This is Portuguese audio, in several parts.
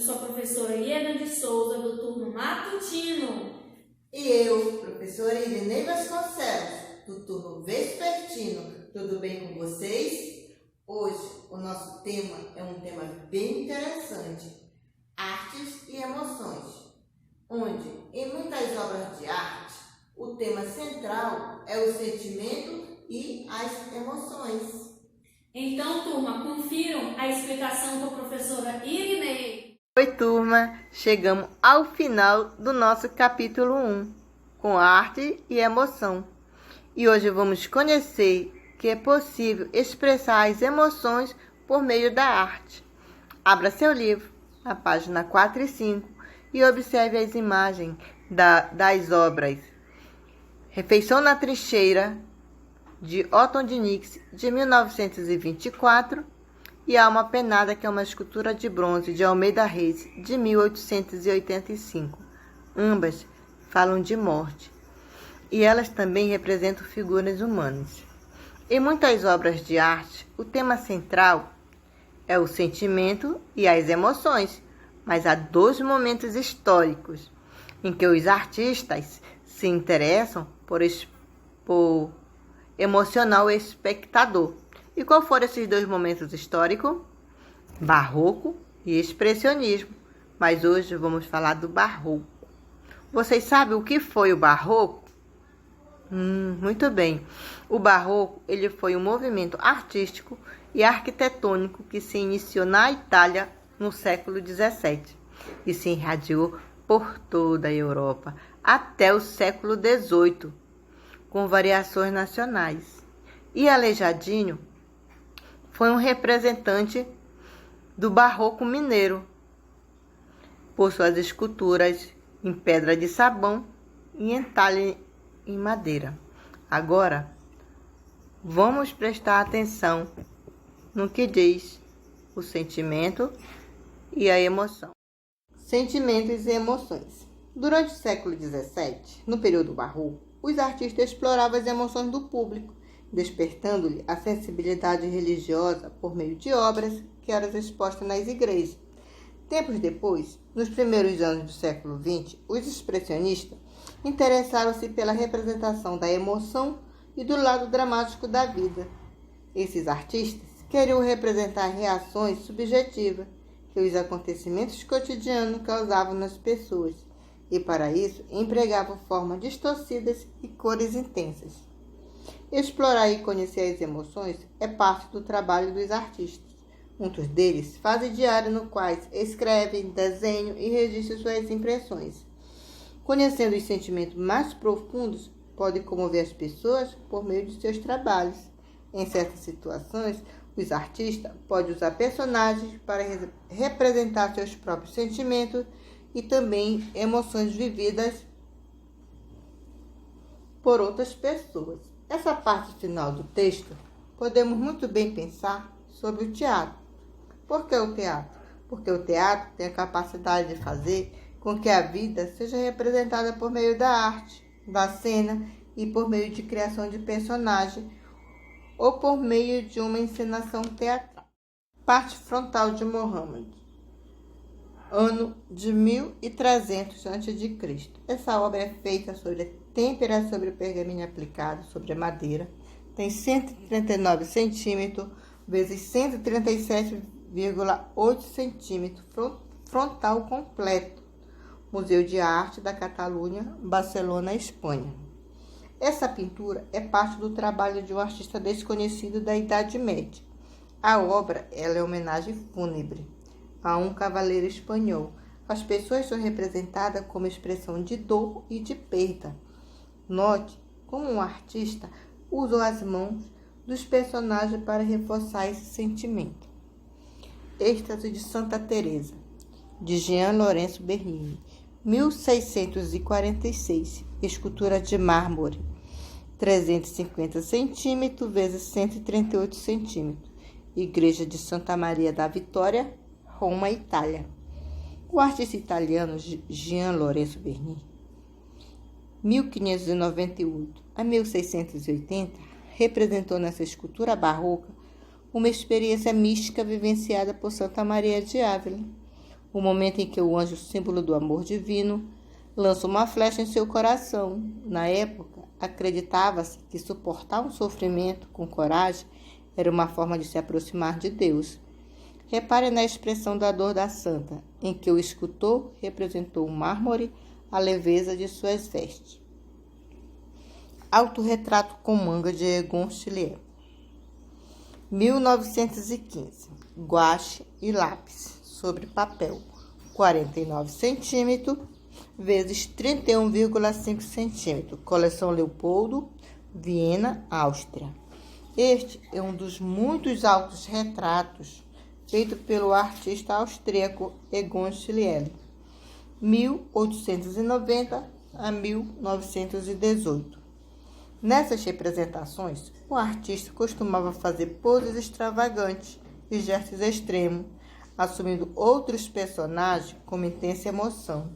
sou a professora Ieda de Souza, do turno matutino. E eu, professora Irinei Vasconcelos, do turno vespertino. Tudo bem com vocês? Hoje o nosso tema é um tema bem interessante: artes e emoções, onde em muitas obras de arte o tema central é o sentimento e as emoções. Então, turma, confiram a explicação com a professora Irinei. Oi, turma! Chegamos ao final do nosso capítulo 1, com arte e emoção. E hoje vamos conhecer que é possível expressar as emoções por meio da arte. Abra seu livro, na página 4 e 5, e observe as imagens das obras Refeição na Trincheira, de Otton Dix, de 1924, e Alma Penada, que é uma escultura de bronze de Almeida Reis, de 1885. Ambas falam de morte, e elas também representam figuras humanas. Em muitas obras de arte, o tema central é o sentimento e as emoções, mas há dois momentos históricos em que os artistas se interessam por emocionar o espectador. E qual foram esses dois momentos históricos? Barroco e expressionismo. Mas hoje vamos falar do barroco. Vocês sabem o que foi o barroco? Muito bem. O barroco ele foi um movimento artístico e arquitetônico que se iniciou na Itália no século XVII e se irradiou por toda a Europa até o século XVIII, com variações nacionais. E Aleijadinho foi um representante do barroco mineiro, por suas esculturas em pedra de sabão e entalhe em madeira. Agora, vamos prestar atenção no que diz o sentimento e a emoção. Sentimentos e emoções. Durante o século XVII, no período barroco, os artistas exploravam as emoções do público, despertando-lhe a sensibilidade religiosa por meio de obras que eram expostas nas igrejas. Tempos depois, nos primeiros anos do século XX, os expressionistas interessaram-se pela representação da emoção e do lado dramático da vida. Esses artistas queriam representar reações subjetivas que os acontecimentos cotidianos causavam nas pessoas, e para isso empregavam formas distorcidas e cores intensas. Explorar e conhecer as emoções é parte do trabalho dos artistas. Muitos deles fazem diário no quais escrevem, desenham e registram suas impressões. Conhecendo os sentimentos mais profundos, podem comover as pessoas por meio de seus trabalhos. Em certas situações, os artistas podem usar personagens para representar seus próprios sentimentos e também emoções vividas por outras pessoas. Essa parte final do texto, podemos muito bem pensar sobre o teatro. Por que o teatro? Porque o teatro tem a capacidade de fazer com que a vida seja representada por meio da arte, da cena e por meio de criação de personagem ou por meio de uma encenação teatral. Parte frontal de Muhammad, ano de 1300 a.C. Essa obra é feita sobre têmpera, sobre o pergaminho aplicado, sobre a madeira. Tem 139 centímetros vezes 137,8 centímetros, frontal completo. Museu de Arte da Catalunha, Barcelona, Espanha. Essa pintura é parte do trabalho de um artista desconhecido da Idade Média. A obra ela é homenagem fúnebre a um cavaleiro espanhol. As pessoas são representadas como expressão de dor e de perda. Note como o artista usou as mãos dos personagens para reforçar esse sentimento. Êxtase de Santa Teresa, de Jean Lourenço Bernini, 1646, escultura de mármore, 350 centímetros vezes 138 centímetros, Igreja de Santa Maria da Vitória, Roma, Itália. O artista italiano Jean Lourenço Bernini, 1598 a 1680, representou nessa escultura barroca uma experiência mística vivenciada por Santa Maria de Ávila. o momento em que o anjo, símbolo do amor divino, lança uma flecha em seu coração. Na época, acreditava-se que suportar um sofrimento com coragem era uma forma de se aproximar de Deus. Repare na expressão da dor da santa, em que o escultor representou o mármore, a leveza de suas vestes. Autorretrato com manga de Egon Schiele. 1915. Guache e lápis sobre papel. 49 cm vezes 31,5 cm. Coleção Leopoldo, Viena, Áustria. Este é um dos muitos altos retratos feito pelo artista austríaco Egon Schiele, 1890 a 1918. Nessas representações, o artista costumava fazer poses extravagantes e gestos extremos, assumindo outros personagens com intensa emoção.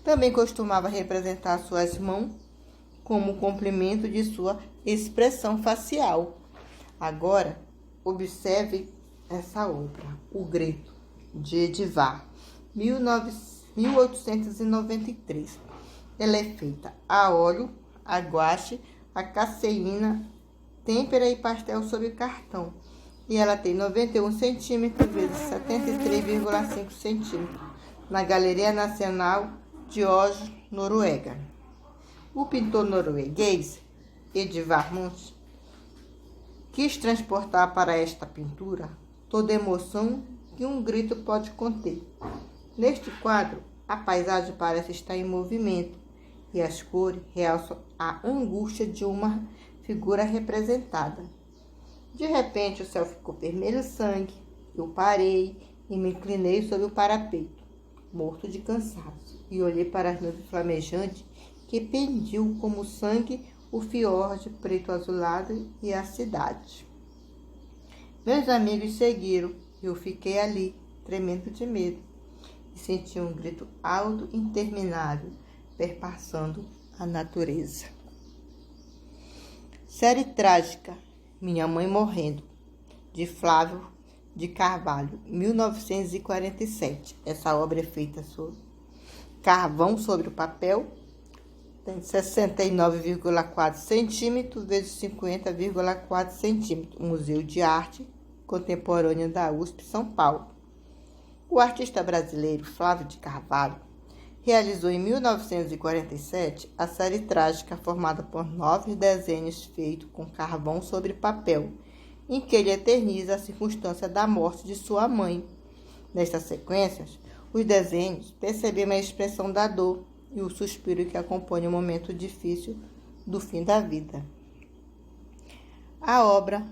Também costumava representar suas mãos como complemento de sua expressão facial. Agora, observe essa obra, O Grito, de Edivar, 1893. Ela é feita a óleo, a guache, a caseína, têmpera e pastel sobre cartão. E ela tem 91 cm vezes 73,5 cm, na Galeria Nacional de Oslo, Noruega. O pintor norueguês Edivar Munch quis transportar para esta pintura toda a emoção que um grito pode conter. Neste quadro, a paisagem parece estar em movimento e as cores realçam a angústia de uma figura representada. De repente, o céu ficou vermelho sangue. Eu parei e me inclinei sobre o parapeito, morto de cansaço, e olhei para as nuvens flamejantes que pendiam como sangue o fiorde preto azulado e a cidade. Meus amigos seguiram e eu fiquei ali, tremendo de medo, e senti um grito alto e interminável, perpassando a natureza. Série trágica, Minha Mãe Morrendo, de Flávio de Carvalho, 1947. Essa obra é feita sobre carvão sobre o papel, tem 69,4 cm vezes 50,4 cm. Museu de Arte Contemporânea da USP, São Paulo. O artista brasileiro Flávio de Carvalho realizou em 1947 a série trágica formada por 9 desenhos feitos com carvão sobre papel, em que ele eterniza a circunstância da morte de sua mãe. Nestas sequências, os desenhos percebem a expressão da dor e o suspiro que acompanha o momento difícil do fim da vida. A obra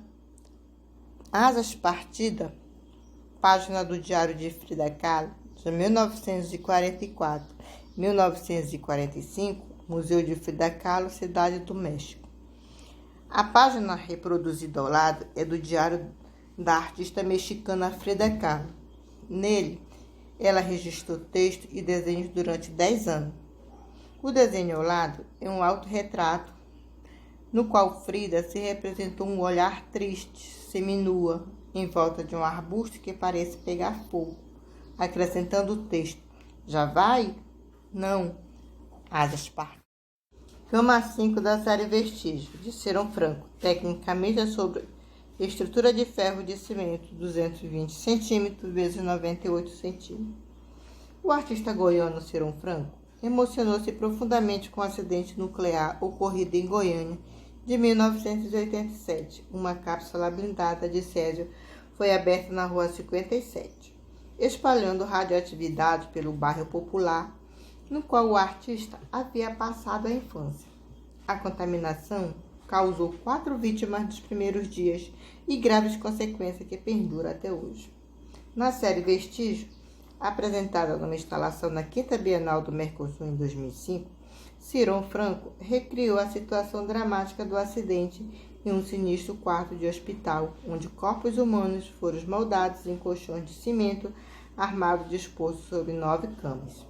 Asas Partidas, página do Diário de Frida Kahlo, de 1944-1945, Museu de Frida Kahlo, Cidade do México. A página reproduzida ao lado é do Diário da artista mexicana Frida Kahlo. Nele, ela registrou texto e desenhos durante 10 anos. O desenho ao lado é um autorretrato no qual Frida se representou um olhar triste, seminua, em volta de um arbusto que parece pegar fogo, acrescentando o texto: já vai? Não. Asas partidas. Cama 5 da série Vestígio, de Serão Franco. Tecnicamente é sobre estrutura de ferro de cimento, 220 cm vezes 98 cm. O artista goiano Serão Franco emocionou-se profundamente com o acidente nuclear ocorrido em Goiânia de 1987. Uma cápsula blindada de césio foi aberta na Rua 57, espalhando radioatividade pelo bairro popular no qual o artista havia passado a infância. A contaminação causou 4 vítimas nos primeiros dias e graves consequências que perduram até hoje. Na série Vestígio, apresentada numa instalação na 5ª Bienal do Mercosul em 2005, Serão Franco recriou a situação dramática do acidente em um sinistro quarto de hospital, onde corpos humanos foram esmoldados em colchões de cimento armado disposto sobre 9 camas.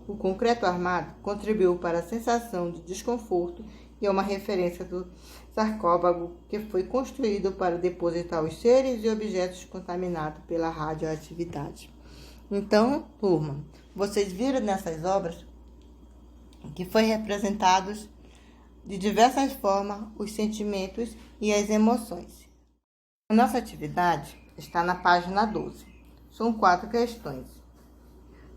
O concreto armado contribuiu para a sensação de desconforto e é uma referência do sarcófago que foi construído para depositar os seres e objetos contaminados pela radioatividade. Então, turma, vocês viram nessas obras que foi representados de diversas formas os sentimentos e as emoções. A nossa atividade está na página 12. São 4 questões.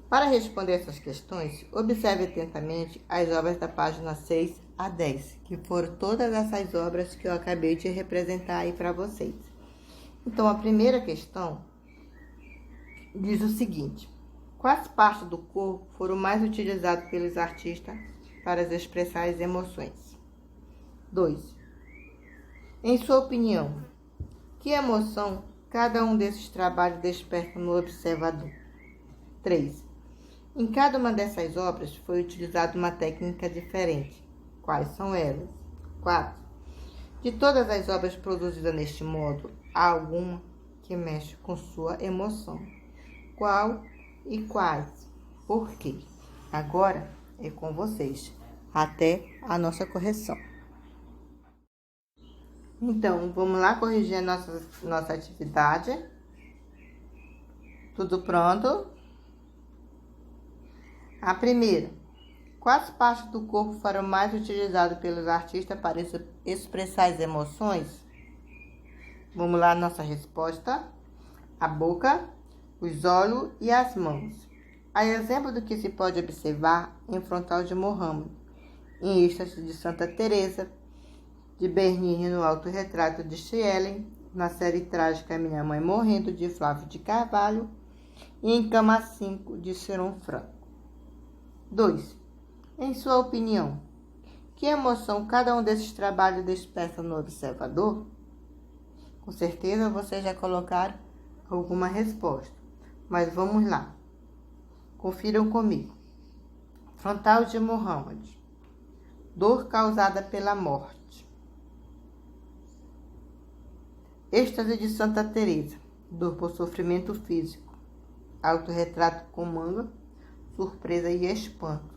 Para responder essas questões, observe atentamente as obras da página 6 a 10, que foram todas essas obras que eu acabei de representar aí para vocês. Então, a primeira questão diz o seguinte: quais partes do corpo foram mais utilizadas pelos artistas para expressar as emoções? 2. Em sua opinião, que emoção cada um desses trabalhos desperta no observador? 3. Em cada uma dessas obras foi utilizada uma técnica diferente. Quais são elas? 4. De todas as obras produzidas neste modo, há alguma que mexe com sua emoção? Qual e quais? Por quê? Agora é com vocês, até a nossa correção. Então, vamos lá corrigir a nossa atividade. Tudo pronto? A primeira: quais partes do corpo foram mais utilizadas pelos artistas para expressar as emoções? Vamos lá, nossa resposta: a boca, os olhos e as mãos. A exemplo do que se pode observar em Frontal de Mohammed, em êxtase de Santa Teresa, de Bernini no Autorretrato de Schelling, na série trágica Minha Mãe Morrendo, de Flávio de Carvalho, e em Cama 5, de Serão Franco. 2. Em sua opinião, que emoção cada um desses trabalhos desperta no observador? Com certeza vocês já colocaram alguma resposta, mas vamos lá. Confiram comigo. Frontal de Mohammed: dor causada pela morte. Êxtase de Santa Teresa: dor por sofrimento físico. Autorretrato com manga: surpresa e espanto.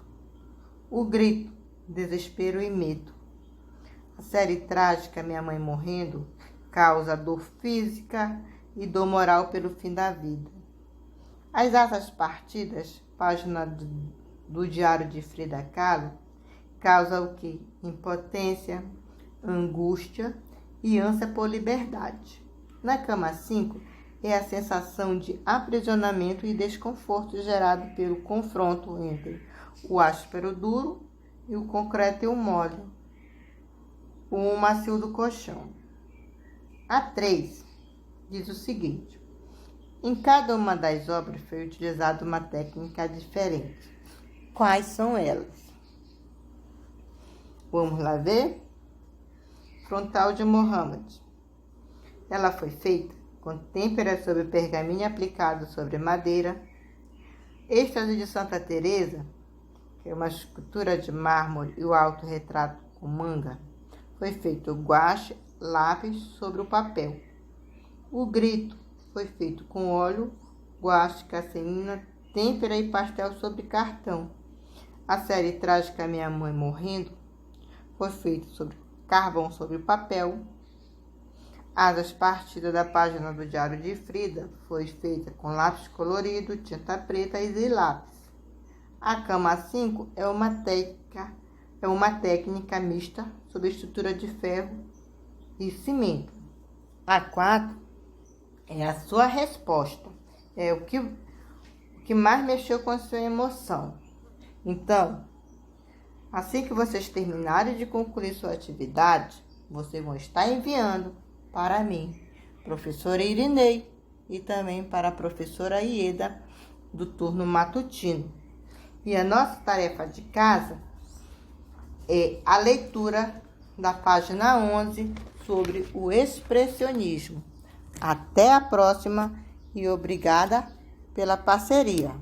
O grito: desespero e medo. A série trágica Minha Mãe Morrendo causa dor física e dor moral pelo fim da vida. As asas partidas, página do Diário de Frida Kahlo, causa o quê? Impotência, angústia e ânsia por liberdade. Na Cama 5, é a sensação de aprisionamento e desconforto gerado pelo confronto entre o áspero duro e o concreto e o mole, o macio do colchão. A 3 diz o seguinte: em cada uma das obras foi utilizada uma técnica diferente. Quais são elas? Vamos lá ver? Frontal de Mohammed: ela foi feita com têmpera sobre pergaminho aplicado sobre madeira. Êxtase de Santa Teresa, que é uma escultura de mármore, e o autorretrato com manga, foi feito guache, lápis sobre o papel. O grito foi feito com óleo, guache, cassiterina, têmpera e pastel sobre cartão. A série trágica Minha Mãe Morrendo foi feita sobre carvão sobre o papel. Asas partidas da página do Diário de Frida foi feita com lápis colorido, tinta preta e lápis. A Cama 5 é uma técnica mista sobre estrutura de ferro e cimento. A 4 é a sua resposta. É o que mais mexeu com a sua emoção. Então, assim que vocês terminarem de concluir sua atividade, vocês vão estar enviando para mim, professora Irinei, e também para a professora Ieda, do turno matutino. E a nossa tarefa de casa é a leitura da página 11 sobre o expressionismo. Até a próxima e obrigada pela parceria.